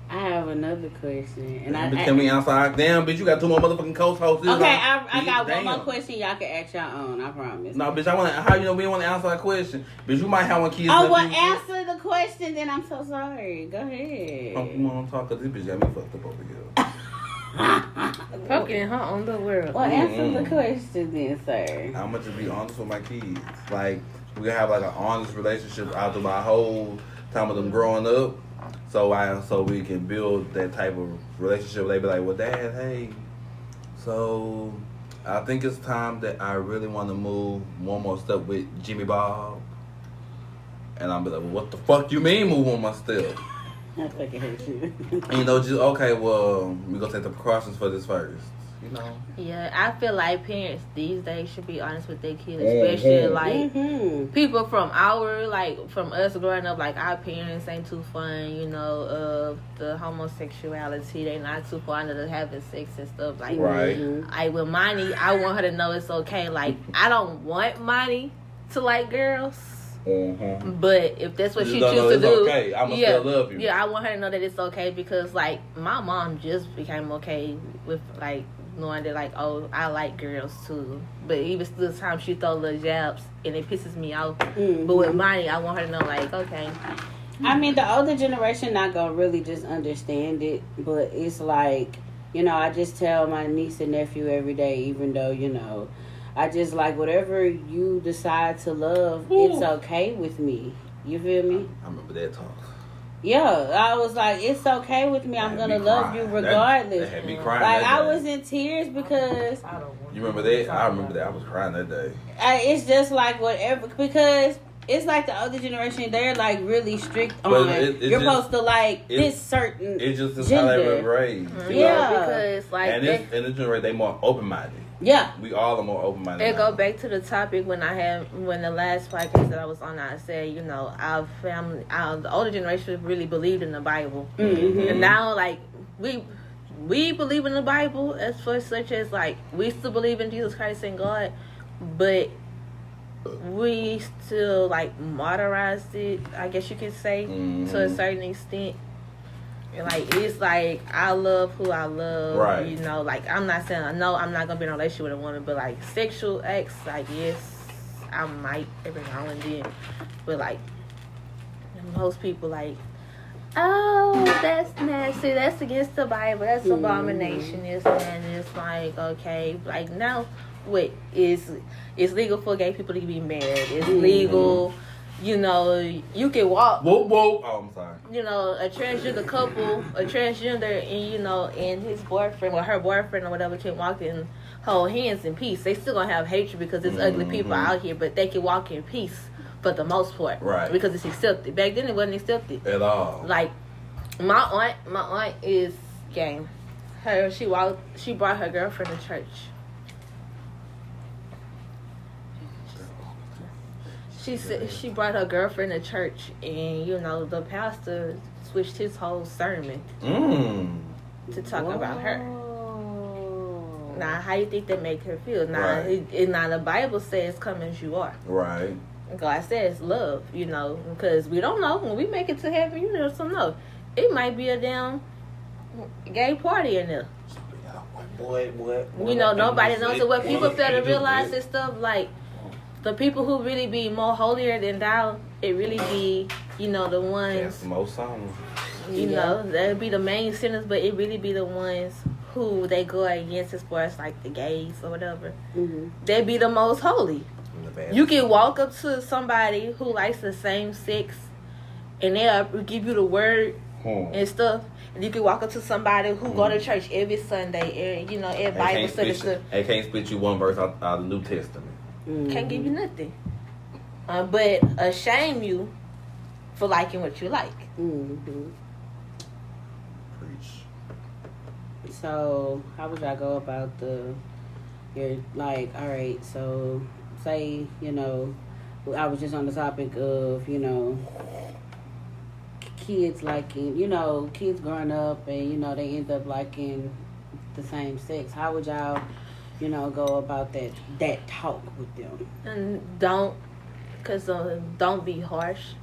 I have another question. Can we answer? Damn, bitch, you got 2 more motherfucking co-hosts. Okay, I got one more question y'all can ask your own. I promise. No, bitch, how you know we don't want to answer that question? Bitch, you might have one kid. Oh, well, answer the question, then I'm so sorry. Go ahead. You want to talk because this bitch got me fucked up over here. Fucking her on the world. Well, answer the question then, sir. How much to be honest with my kids? Like, we can have like an honest relationship after my whole time of them growing up. So we can build that type of relationship. They be like, well, Dad, hey, so I think it's time that I really want to move one more step with Jimmy Bob. And I'll be like, well, what the fuck you mean move one more step? I fucking hate you. Just, okay, well, we're going to take the precautions for this first. You know? Yeah, I feel like parents these days should be honest with their kids, especially like people from from us growing up, like our parents ain't too fun, you know, of the homosexuality. They not too fond of having sex and stuff. Like, like with Monty, I want her to know it's okay. Like, I don't want Monty to like girls. But if that's what she chooses to do, okay. I'ma still love you. Yeah, I want her to know that it's okay because like my mom just became okay with like knowing that like, oh, I like girls too. But even still times she throw little jabs and it pisses me off. But with Monty, I want her to know like, okay. I mean, the older generation not gonna really just understand it, but it's like, you know, I just tell my niece and nephew every day, even though, you know, I just like whatever you decide to love, it's okay with me. You feel me? I remember that talk. Yeah, I was like, it's okay with me. I'm gonna love you regardless. That had me crying. Like I was in tears because. You remember that? I remember that. I was crying that day. It's just like whatever because it's like the older generation. They're like really strict on. You're supposed to like this certain. It's just gender. how they were raised. Yeah, because like and this generation they more open minded. Yeah, we all are more open-minded. It go back to the topic when the last podcast that I was on, I said, you know, our family, the older generation really believed in the Bible, and now like we believe in the Bible as for such as like we still believe in Jesus Christ and God, but we still like modernized it, I guess you could say, to a certain extent. Like, it's like, I love who I love, right. You know, like, I'm not saying, no, I'm not going to be in a relationship with a woman, but, like, sexual acts, like, yes, I might every now and then, but, like, most people, like, oh, that's nasty, that's against the Bible, that's abomination, this and it's like, okay, like, now, wait, it's legal for gay people to be married, it's legal. You know, you can walk. Whoa. Oh, I'm sorry. You know, a transgender couple, and you know, and his boyfriend or her boyfriend or whatever can walk in hold hands in peace. They still gonna have hatred because there's ugly people out here, but they can walk in peace for the most part, right? Because it's accepted. Back then, it wasn't accepted at all. Like my aunt is game. She brought her girlfriend to church. She said she brought her girlfriend to church, and the pastor switched his whole sermon to talk about her. Now, how you think that make her feel? Now, now the Bible says, "Come as you are." Right. God says, "Love," because we don't know when we make it to heaven. Don't know. It might be a damn gay party in there. Boy, nobody knows. So what people fail to realize is stuff like the people who really be more holier than thou. It really be, the ones. That's the most songs. They'll be the main sinners, but it really be the ones who they go against as far as like the gays or whatever. They be the most holy. You can walk up to somebody who likes the same sex, and they'll give you the word and stuff. And you can walk up to somebody who go to church every Sunday, and every Bible study. They can't split you one verse out of the New Testament. Can't give you nothing, but shame you for liking what you like. Preach. So, how would y'all go about all right, so say, I was just on the topic of, kids liking, kids growing up and, they end up liking the same sex. How would y'all, go about that talk with them? And don't be harsh.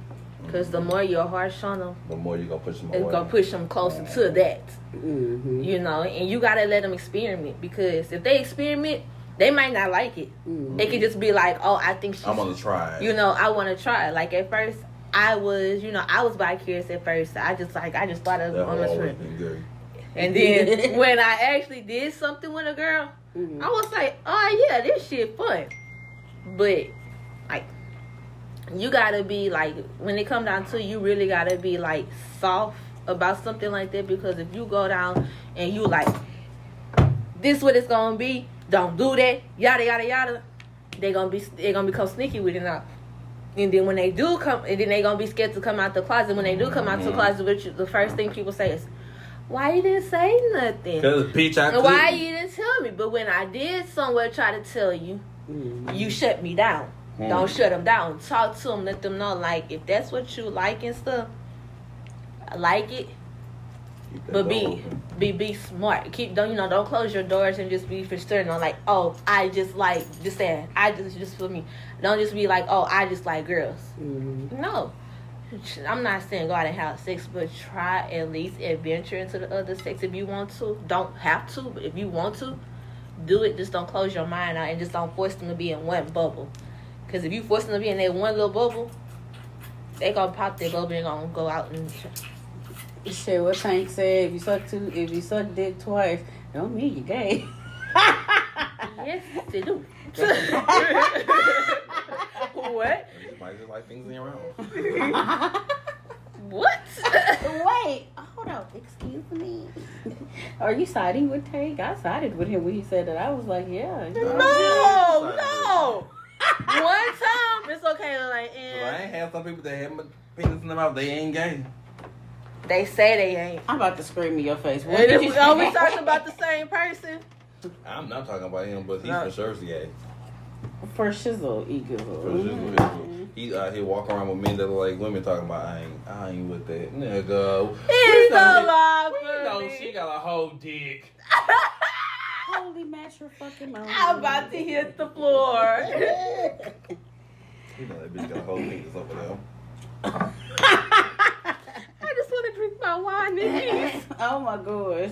Because the more you're harsh on them, the more you're going to push them away. It's going to push them closer to that. And you got to let them experiment. Because if they experiment, they might not like it. They could just be like, oh, I think she's... I'm going to try it. I want to try it. Like, at first, I was bi curious at first. I just thought of on my friend. And then when I actually did something with a girl, I was like, oh, yeah, this shit fun. But, like... You gotta be like, when it come down to it, you really gotta be like soft about something like that, because if you go down and you like, this what it's gonna be, don't do that, yada yada yada, they're gonna become sneaky with it now. And then when they do come, and then they gonna be scared to come out the closet. When they do come out the closet with you, the first thing people say is, why you didn't say nothing? Why you didn't tell me? But when I did somewhere try to tell you, you shut me down. Don't shut them down. Talk to them. Let them know, like, if that's what you like and stuff, I like it. But be smart. Don't close your doors and just be frustrated on like, oh, I just like just that. I just for me. Don't just be like, oh, I just like girls. No. I'm not saying go out and have sex, but try at least adventure into the other sex if you want to. Don't have to, but if you want to, do it. Just don't close your mind out and just don't force them to be in one bubble. Because if you force them to be in that one little bubble, they gonna pop their bubble and gonna go out and... Shit, what Tank said, if you suck dick twice, don't mean you gay. Yes, they do. What? You might just like things in your own. What? Wait, hold on. Excuse me. Are you siding with Tank? I sided with him when he said that. I was like, yeah. No. One time, it's okay. Like, I ain't have some people that have my penis in their mouth. They ain't gay. They say they ain't. I'm about to scream in your face. What did you say? Are we talking about the same person? I'm not talking about him, but he's for sure gay. For shizzle, He out here walking around with men that look like women talking about I ain't with that. Nigga. It's a lot for me. She got a whole dick. Holy match your fucking mouth. I'm about to hit the floor. You know that bitch got a whole penis over there. I just want to drink my wine in peace. Oh my gosh.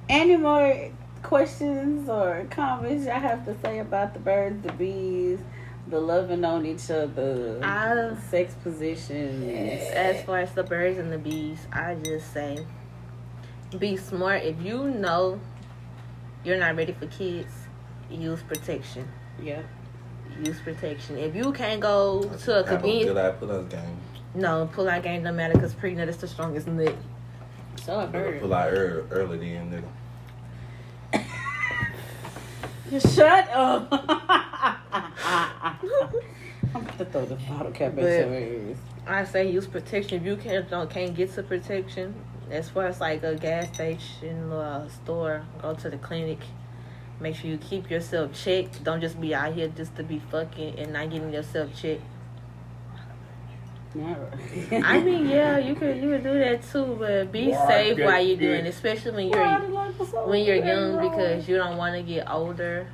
Any more questions or comments y'all have to say about the birds, the bees, the loving on each other, sex positions? As far as the birds and the bees, I just say be smart. If you know you're not ready for kids, use protection. Yeah. Use protection. If you can't go to a convenience... Pull-out game. No, pull-out game don't matter because pre-nut is the strongest nut. So I heard. Pull-out early then, nigga. Shut up. I'm about to throw the bottle cap into her ears. I say use protection. If you can't get to protection, as far as like a gas station or a store, go to the clinic. Make sure you keep yourself checked. Don't just be out here just to be fucking and not getting yourself checked. I mean, yeah, you could do that too, but be safe while you're doing it, especially when you're young, because you don't want to get older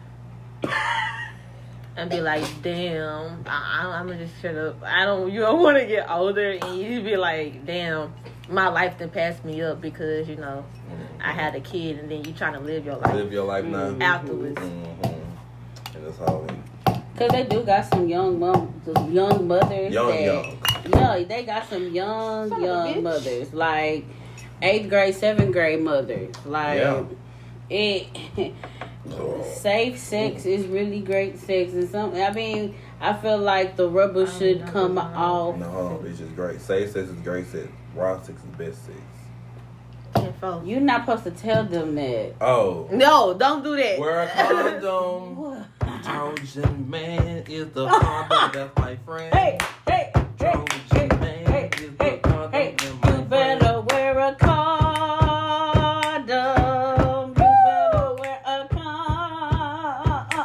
and be like, damn, I'm gonna just shut up. You don't want to get older and you be like, damn, my life done passed me up because I had a kid, and then you trying to live your life. Live your life now afterwards. Mm-hmm. And that's all. Cause they do got some young mothers. Young. No, they got some young mothers, like 8th grade, 7th grade mothers. Like safe sex is really great sex, and I feel like the rubber should come off. No, hold on, bitch, it's great. Safe sex is great sex. Raw sex is best sex. You're not supposed to tell them that. Oh. No, don't do that. Wear a condom. What? Trojan man is the condom, that's my friend. Hey. Trojan man is the condom, that's my You better wear a condom. You better wear a condom.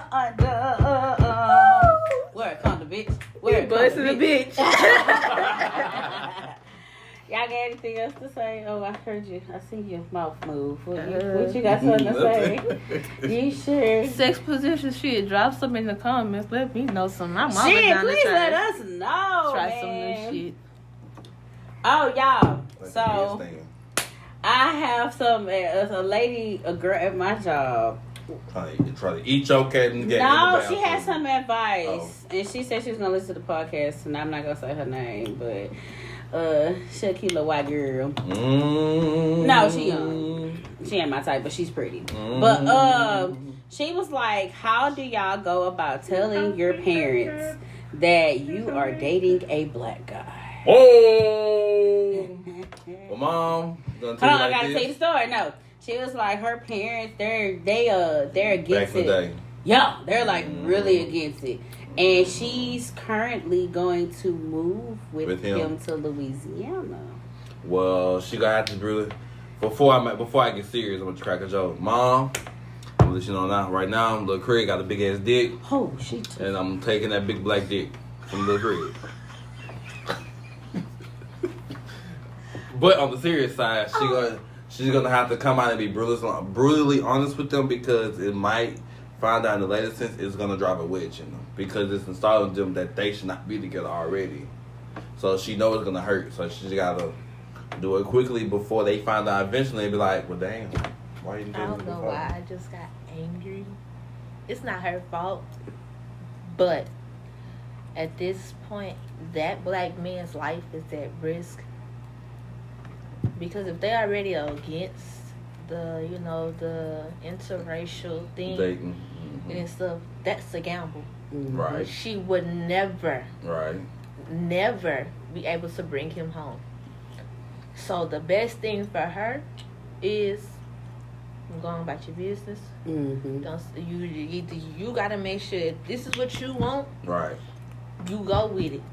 Wear a condom, bitch. Wear a condom, bitch. Y'all got anything else to say? Oh, I heard you. I see your mouth move. What you got something to say? You sure? Sex position shit. Drop some in the comments. Let me know some. I'm shit, please let us know. Try man. some new shit. Oh, y'all. That's so I have a girl at my job. Try to eat your cat and get No, she had some advice, and she said she was gonna listen to the podcast, and I'm not gonna say her name, but. She's a cute little white girl. No, she young. She ain't my type, but she's pretty. But she was like, how do y'all go about telling your parents that you are dating a black guy? Oh! Well, Mom, hold on, I gotta tell you the story. No, she was like, her parents, they're against it. Yeah, they're like really against it. And she's currently going to move with him to Louisiana. Well, she gonna have to really. Before I get serious, I'm gonna crack a joke. Mom, I'm gonna let you know now. Right now, Lil Craig got a big ass dick. Oh shit! And I'm taking that big black dick from Lil Craig. But on the serious side, she's gonna have to come out and be brutally honest with them, because it might find out in the later sense it's gonna drive a wedge in them, because it's installing them that they should not be together already. So she knows it's gonna hurt. So she just gotta do it quickly before they find out eventually and be like, well, damn, why you doing this? I don't know why I just got angry. It's not her fault, but at this point, that black man's life is at risk, because if they already are against the interracial thing and stuff, that's a gamble. Right. She would never be able to bring him home. So the best thing for her is going about your business. You gotta make sure if this is what you want. Right. You go with it.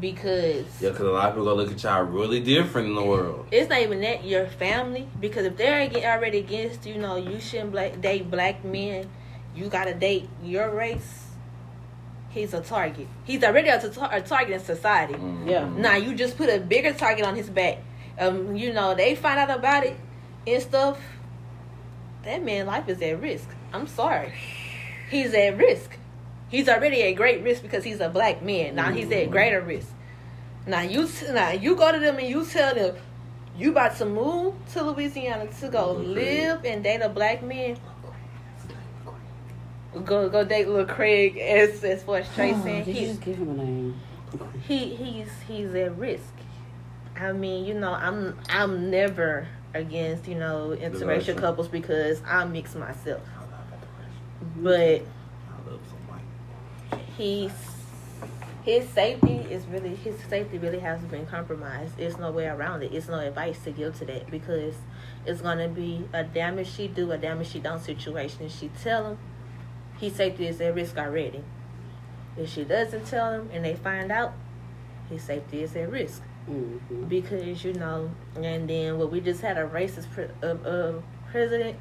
Because a lot of people gonna look at y'all really different in the world. It's not even that, your family. Because if they're already against, you shouldn't date black men. You gotta date your race. He's a target. He's already a target in society. Yeah. Now you just put a bigger target on his back. They find out about it and stuff. That man's life is at risk. I'm sorry. He's at risk. He's already at great risk because he's a black man. Now he's at greater risk. Now you go to them and you tell them you about to move to Louisiana to go live and date a black man. Go date Lil Craig as far as Trey saying. Just give him a name. He's at risk. I mean, I'm never against interracial couples because I'm mixed myself. But his safety really has been compromised. There's no way around it. It's no advice to give to that, because it's gonna be a damn if she do, a damn if she don't situation. She tell him his safety is at risk already. If she doesn't tell him and they find out, his safety is at risk. Mm-hmm. Because, and then we just had a racist president,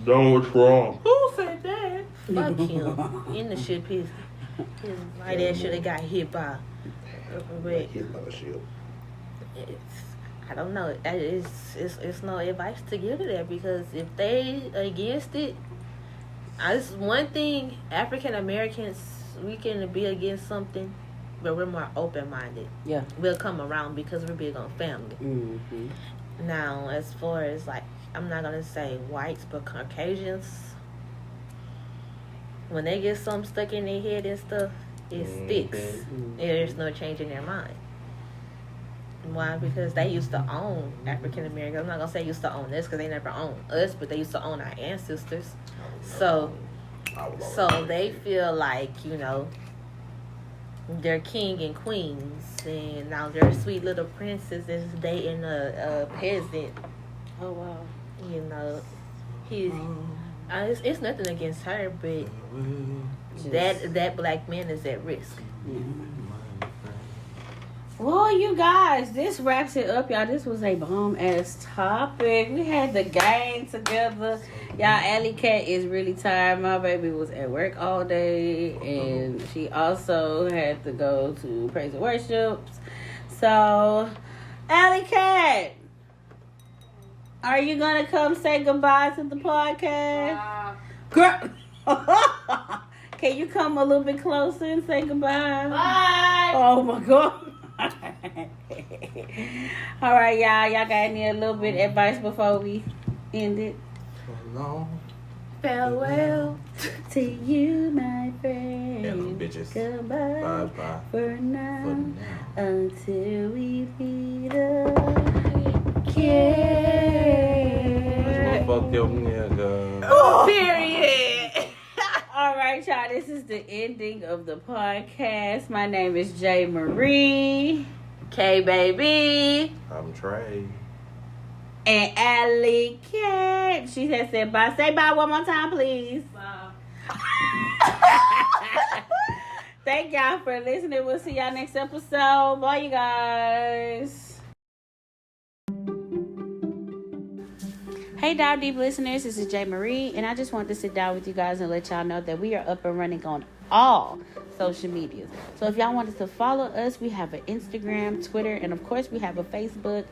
Donald Trump. Who said that? Fuck him. In the ship, his white ass should have got hit by a ship. I don't know. It's no advice to give to that, because if they against it, it's one thing. African Americans, we can be against something, but we're more open minded. Yeah, we'll come around because we're big on family. Mm-hmm. Now, as far as I'm not gonna say whites, but Caucasians, when they get something stuck in their head and stuff, it sticks. Mm-hmm. There's no change in their mind. Why? Because they used to own African Americans. I'm not gonna say used to own us, because they never owned us, but they used to own our ancestors. So they feel like, they're king and queens, and now their sweet little princess is dating a peasant. Oh wow! It's nothing against her, but that black man is at risk. Mm-hmm. Well, you guys, this wraps it up, y'all. This was a bomb-ass topic. We had the gang together. Y'all, Alley Cat is really tired. My baby was at work all day, and she also had to go to praise and worships. So, Alley Cat, are you going to come say goodbye to the podcast? Girl, can you come a little bit closer and say goodbye? Bye. Oh, my God. All right, y'all got any a little bit of advice before we end it? Farewell to you, my friend. Hello, bitches. Goodbye. Bye. For now, until we meet again. Fuck your nigga. Period. All right, y'all. This is the ending of the podcast. My name is J. Marie. K baby. I'm Trey. And Alley Cat. She has said bye. Say bye one more time, please. Bye. Thank y'all for listening. We'll see y'all next episode. Bye, you guys. Hey, Dive Deep listeners, this is J. Marie, and I just wanted to sit down with you guys and let y'all know that we are up and running on all social medias. So if y'all wanted to follow us, we have an Instagram, Twitter, and of course we have a Facebook.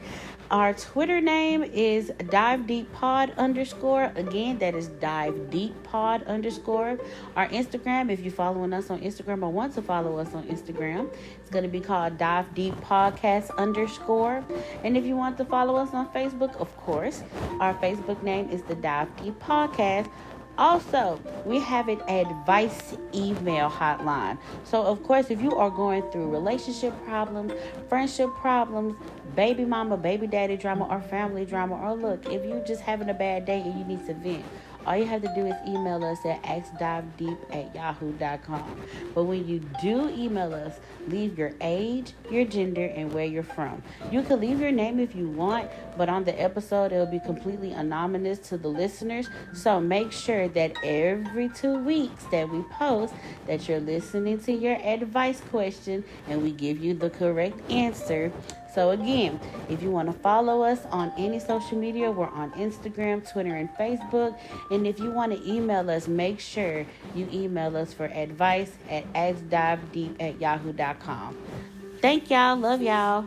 Our Twitter name is Dive Deep Pod _. Again, that is Dive Deep Pod _. Our Instagram, if you're following us on Instagram or want to follow us on Instagram, it's going to be called Dive Deep Podcast _. And if you want to follow us on Facebook, of course, our Facebook name is the Dive Deep Podcast. Also, we have an advice email hotline. So, of course, if you are going through relationship problems, friendship problems, baby mama, baby daddy drama, or family drama, or look, if you're just having a bad day and you need to vent, all you have to do is email us at askdivedeep@yahoo.com. But when you do email us, leave your age, your gender, and where you're from. You can leave your name if you want, but on the episode, it will be completely anonymous to the listeners. So make sure that every 2 weeks that we post that you're listening to your advice question and we give you the correct answer. So again, if you want to follow us on any social media, we're on Instagram, Twitter, and Facebook. And if you want to email us, make sure you email us for advice at askdivedeep@yahoo.com. Thank y'all. Love y'all.